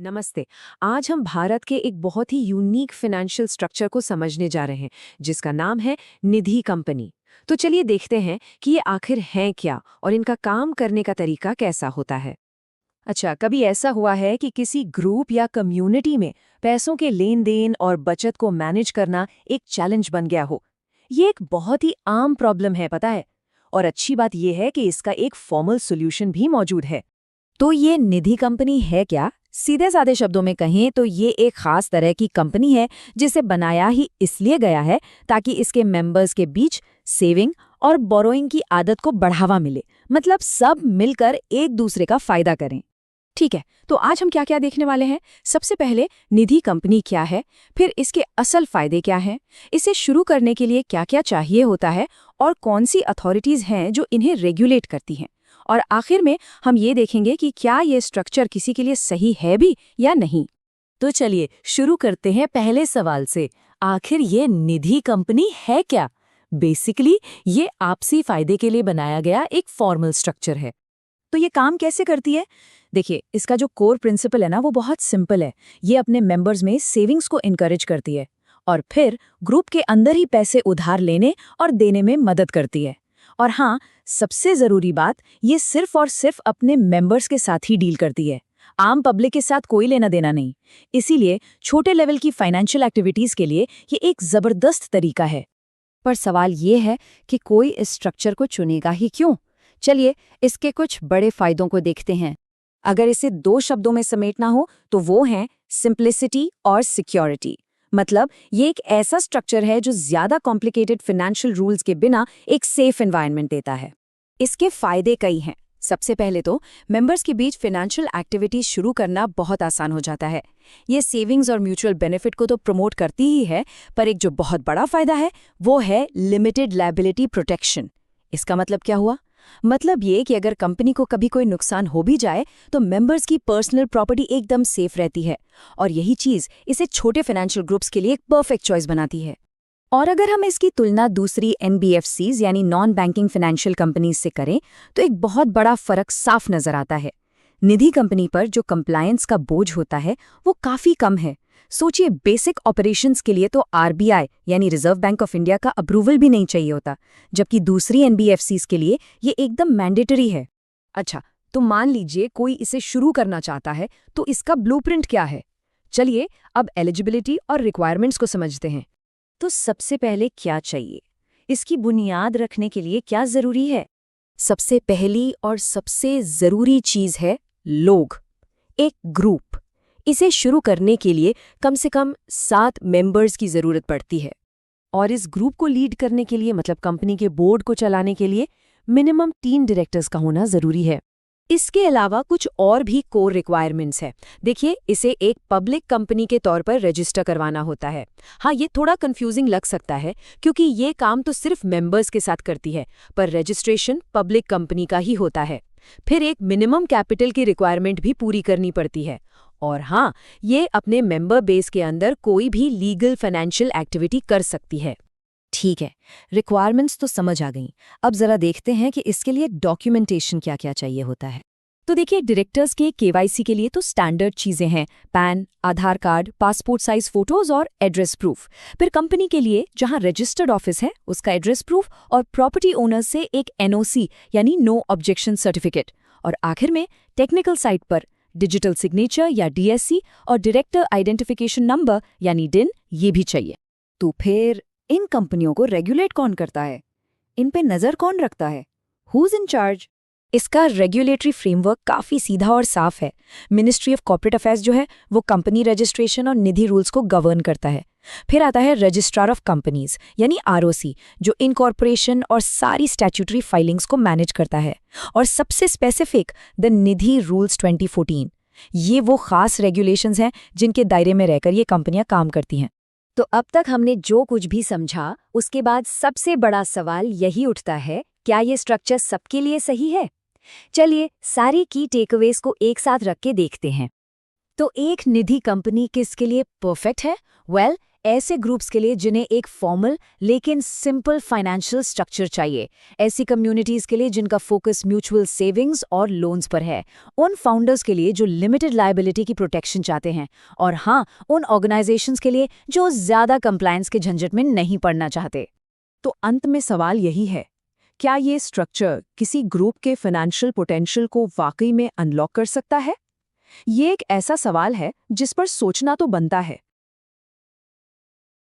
नमस्ते। आज हम भारत के एक बहुत ही यूनिक फाइनेंशियल स्ट्रक्चर को समझने जा रहे हैं, जिसका नाम है निधि कंपनी। तो चलिए देखते हैं कि ये आखिर हैं क्या और इनका काम करने का तरीका कैसा होता है। अच्छा, कभी ऐसा हुआ है कि किसी ग्रुप या कम्युनिटी में पैसों के लेन देन और बचत को मैनेज करना एक चैलेंज बन गया हो? ये एक बहुत ही आम प्रॉब्लम है, पता है। और अच्छी बात यह है कि इसका एक फॉर्मल सॉल्यूशन भी मौजूद है। तो ये निधि कंपनी है क्या? सीधे साधे शब्दों में कहें तो ये एक खास तरह की कंपनी है जिसे बनाया ही इसलिए गया है ताकि इसके मेंबर्स के बीच सेविंग और बोरोइंग की आदत को बढ़ावा मिले। मतलब सब मिलकर एक दूसरे का फायदा करें। ठीक है, तो आज हम क्या क्या देखने वाले हैं। सबसे पहले निधि कंपनी क्या है, फिर इसके असल फायदे क्या हैं, इसे शुरू करने के लिए क्या क्या चाहिए होता है और कौन सी अथॉरिटीज हैं जो इन्हें रेगुलेट करती हैं, और आखिर में हम ये देखेंगे कि क्या ये स्ट्रक्चर किसी के लिए सही है भी या नहीं। तो चलिए शुरू करते हैं पहले सवाल से। आखिर ये निधि कंपनी है क्या? बेसिकली ये आपसी फायदे के लिए बनाया गया एक फॉर्मल स्ट्रक्चर है। तो ये काम कैसे करती है? देखिए, इसका जो कोर प्रिंसिपल है ना, वो बहुत सिंपल है। ये अपने मेंबर्स में सेविंग्स को इनकरेज करती है और फिर ग्रुप के अंदर ही पैसे उधार लेने और देने में मदद करती है। और हाँ, सबसे जरूरी बात, ये सिर्फ और सिर्फ अपने मेंबर्स के साथ ही डील करती है। आम पब्लिक के साथ कोई लेना देना नहीं। इसीलिए छोटे लेवल की फाइनेंशियल एक्टिविटीज के लिए ये एक जबरदस्त तरीका है। पर सवाल ये है कि कोई इस स्ट्रक्चर को चुनेगा ही क्यों? चलिए इसके कुछ बड़े फायदों को देखते हैं। अगर इसे दो शब्दों में समेटना हो तो वो हैं सिंप्लिसिटी और सिक्योरिटी। मतलब ये एक ऐसा स्ट्रक्चर है जो ज्यादा कॉम्प्लिकेटेड फाइनेंशियल रूल्स के बिना एक सेफ एनवायरनमेंट देता है। इसके फायदे कई हैं। सबसे पहले तो मेंबर्स के बीच फाइनेंशियल एक्टिविटीज शुरू करना बहुत आसान हो जाता है। ये सेविंग्स और म्यूचुअल बेनिफिट को तो प्रमोट करती ही है, पर एक जो बहुत बड़ा फायदा है वो है लिमिटेड लायबिलिटी प्रोटेक्शन। इसका मतलब क्या हुआ? मतलब ये कि अगर कंपनी को कभी कोई नुकसान हो भी जाए तो मेंबर्स की पर्सनल प्रॉपर्टी एकदम सेफ रहती है, और यही चीज इसे छोटे फाइनेंशियल ग्रुप्स के लिए एक परफेक्ट चॉइस बनाती है। और अगर हम इसकी तुलना दूसरी एनबीएफसीज यानी नॉन बैंकिंग फाइनेंशियल कंपनीज से करें तो एक बहुत बड़ा फर्क साफ नजर आता है। निधि कंपनी पर जो कंप्लायंस का बोझ होता है वो काफी कम है। सोचिए, बेसिक ऑपरेशंस के लिए तो आरबीआई यानी रिजर्व बैंक ऑफ इंडिया का अप्रूवल भी नहीं चाहिए होता, जबकि दूसरी एनबीएफसीज के लिए ये एकदम मैंडेटरी है। अच्छा, तो मान लीजिए कोई इसे शुरू करना चाहता है, तो इसका ब्लूप्रिंट क्या है? चलिए अब एलिजिबिलिटी और रिक्वायरमेंट्स को समझते हैं। तो सबसे पहले क्या चाहिए? इसकी बुनियाद रखने के लिए क्या जरूरी है? सबसे पहली और सबसे जरूरी चीज है लोग, एक ग्रुप। इसे शुरू करने के लिए कम से कम 7 मेंबर्स की जरूरत पड़ती है, और इस ग्रुप को लीड करने के लिए, मतलब कंपनी के बोर्ड को चलाने के लिए, मिनिमम 3 डायरेक्टर्स का होना जरूरी है। इसके अलावा कुछ और भी कोर रिक्वायरमेंट्स है। देखिए, इसे एक पब्लिक कंपनी के तौर पर रजिस्टर करवाना होता है। हाँ, ये थोड़ा कंफ्यूजिंग लग सकता है क्योंकि ये काम तो सिर्फ मेंबर्स के साथ करती है, पर रजिस्ट्रेशन पब्लिक कंपनी का ही होता है। फिर एक मिनिमम कैपिटल की रिक्वायरमेंट भी पूरी करनी पड़ती है। और हाँ, ये अपने मेंबर बेस के अंदर कोई भी लीगल फाइनेंशियल एक्टिविटी कर सकती है। ठीक है, रिक्वायरमेंट्स तो समझ आ गई। अब जरा देखते हैं कि इसके लिए डॉक्यूमेंटेशन क्या क्या चाहिए होता है। तो देखिए, डायरेक्टर्स के केवाईसी के लिए तो स्टैंडर्ड चीजें हैं: पैन, आधार कार्ड, पासपोर्ट साइज फोटोज और एड्रेस प्रूफ। फिर कंपनी के लिए जहां रजिस्टर्ड ऑफिस है उसका एड्रेस प्रूफ, और प्रॉपर्टी ओनर से एक एनओसी यानी नो ऑब्जेक्शन सर्टिफिकेट। और आखिर में टेक्निकल साइट पर डिजिटल सिग्नेचर या डीएससी और डायरेक्टर आइडेंटिफिकेशन नंबर यानी डिन, ये भी चाहिए। तो फिर इन कंपनियों को रेगुलेट कौन करता है? इन पे नजर कौन रखता है? Who is in charge? इसका रेगुलेटरी फ्रेमवर्क काफी सीधा और साफ है। मिनिस्ट्री ऑफ कॉर्पोरेट अफेयर्स जो है वो कंपनी रजिस्ट्रेशन और निधि रूल्स को गवर्न करता है। फिर आता है रजिस्ट्रार ऑफ कंपनीज यानी आरओसी, जो इनकॉर्पोरेशन और सारी स्टैट्यूटरी फाइलिंग्स को मैनेज करता है। और सबसे स्पेसिफिक, द निधि रूल्स 2014। ये वो खास रेगुलेशंस हैं जिनके दायरे में रहकर ये कंपनियां काम करती हैं। तो अब तक हमने जो कुछ भी समझा, उसके बाद सबसे बड़ा सवाल यही उठता है, क्या ये स्ट्रक्चर सबके लिए सही है? चलिए सारी की टेकअवेज को एक साथ रख के देखते हैं। तो एक निधि कंपनी किसके लिए परफेक्ट है? वेल, ऐसे ग्रुप्स के लिए जिन्हें एक फॉर्मल लेकिन सिंपल फाइनेंशियल स्ट्रक्चर चाहिए, ऐसी कम्युनिटीज के लिए जिनका फोकस म्यूचुअल सेविंग्स और लोन्स पर है, उन फाउंडर्स के लिए जो लिमिटेड लायबिलिटी की प्रोटेक्शन चाहते हैं, और हाँ, उन ऑर्गेनाइजेशंस के लिए जो ज़्यादा कंप्लायंस के झंझट में नहीं पड़ना चाहते। तो अंत में सवाल यही है, क्या ये स्ट्रक्चर किसी ग्रुप के फाइनेंशियल पोटेंशियल को वाकई में अनलॉक कर सकता है? ये एक ऐसा सवाल है जिस पर सोचना तो बनता है,